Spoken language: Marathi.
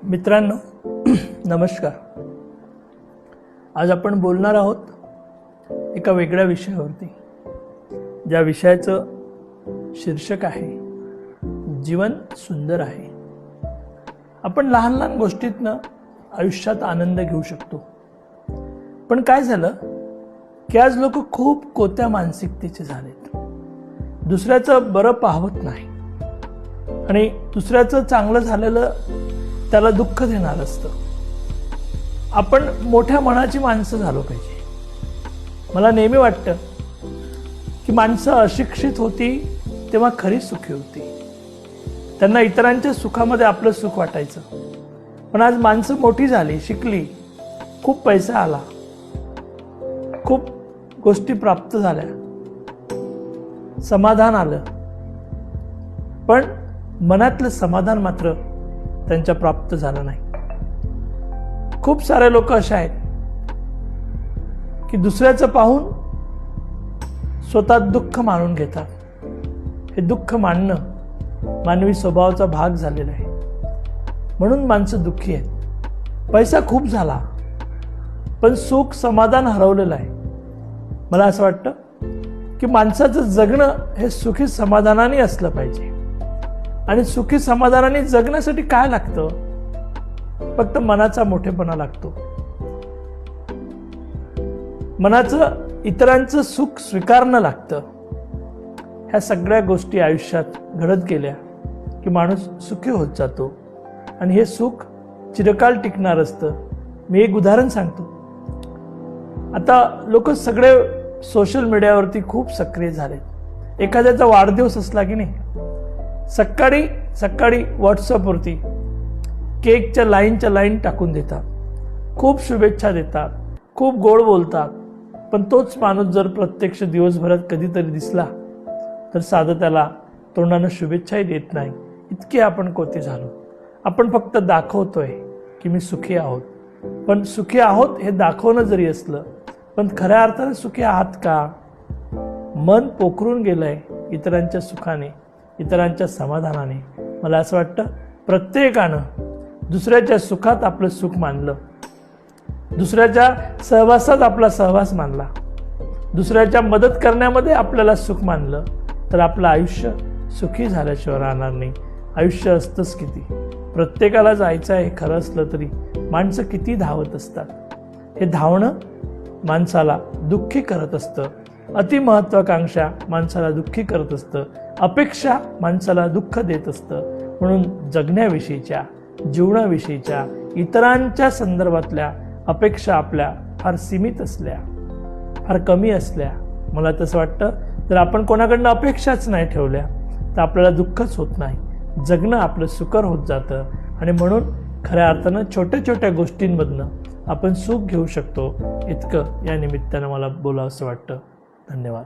मित्रांनो नमस्कार। आज आपण बोलणार आहोत एका वेगळ्या विषयावरती, ज्या विषयाचं शीर्षक आहे जीवन सुंदर आहे। आपण लहान लहान गोष्टीतनं आयुष्यात आनंद घेऊ शकतो, पण काय झालं की आज लोक खूप कोत्या मानसिकतेचे झालेत। दुसऱ्याचं बरं पाहवत नाही आणि दुसऱ्याचं चांगलं झालेलं त्याला दुःख देणार असतं। आपण मोठ्या मनाची माणसं झालो पाहिजे। मला नेहमी वाटतं की माणसं अशिक्षित होती तेव्हा खरी सुखी होती। त्यांना इतरांच्या सुखामध्ये आपलं सुख वाटायचं, पण आज माणसं मोठी झाली, शिकली, खूप पैसा आला, खूप गोष्टी प्राप्त झाल्या, समाधान आलं, पण मनातलं समाधान मात्र त्यांच्या प्राप्त झालं नाही। खूप सारे लोक असे आहेत की दुसऱ्याचं पाहून स्वतः दुःख मानून घेतात। हे दुःख मानणं मानवी स्वभावाचा भाग झालेला आहे, म्हणून माणसं दुःखी आहेत। पैसा खूप झाला, पण सुख समाधान हरवलेलं आहे। मला असं वाटतं की माणसाचं जगणं हे सुखी समाधानाने असलं पाहिजे, आणि सुखी समाधानाने जगण्यासाठी काय लागतं? फक्त मनाचा मोठेपणा लागतो। मनाचं इतरांचं सुख स्वीकारणं लागतं। ह्या सगळ्या गोष्टी आयुष्यात घडत गेल्या की माणूस सुखी होत जातो, आणि हे सुख चिरकाल टिकणार असतं। मी एक उदाहरण सांगतो। आता लोक सगळे सोशल मीडियावरती खूप सक्रिय झालेत। एखाद्याचा वाढदिवस असला की नाही, सकाळी व्हॉट्सअपवरती केकच्या लाईन टाकून देतात, खूप शुभेच्छा देतात, खूप गोड बोलतात, पण तोच माणूस जर प्रत्यक्ष दिवसभरात कधीतरी दिसला तर साधं त्याला तोंडानं शुभेच्छाही देत नाही। इतके आपण कोते झालो। आपण फक्त दाखवतोय की मी सुखी आहोत, पण सुखी आहोत हे दाखवणं जरी असलं, पण खऱ्या अर्थाने सुखी आहात का? मन पोखरून गेलंय इतरांच्या सुखाने, इतरांच्या समाधानाने। मला असं वाटतं प्रत्येकानं दुसऱ्याच्या सुखात आपलं सुख मानलं, दुसऱ्याच्या सहवासात आपला सहवास मानला, दुसऱ्याच्या मदत करण्यामध्ये आपल्याला सुख मानलं, तर आपलं आयुष्य सुखी झाल्याशिवाय राहणार नाही। आयुष्य असतंच किती, प्रत्येकाला जायचं आहे खरं असलं तरी माणसं किती धावत असतात। हे धावणं माणसाला दुःखी करत असतं। अतिमहत्वाकांक्षा माणसाला दुःखी करत असतं। अपेक्षा माणसाला दुःख देत असतं। म्हणून जगण्याविषयीच्या, जीवनाविषयीच्या, इतरांच्या संदर्भातल्या अपेक्षा आपल्या फार सीमित असल्या, फार कमी असल्या। मला तसं वाटतं जर आपण कोणाकडनं अपेक्षाच नाही ठेवल्या तर आपल्याला दुःखच होत नाही, जगणं आपलं सुकर होत जातं। आणि म्हणून खऱ्या अर्थानं छोट्या छोट्या गोष्टींमधनं आपण सुख घेऊ शकतो, इतकं या निमित्तानं मला बोलावंसं वाटतं। धन्यवाद।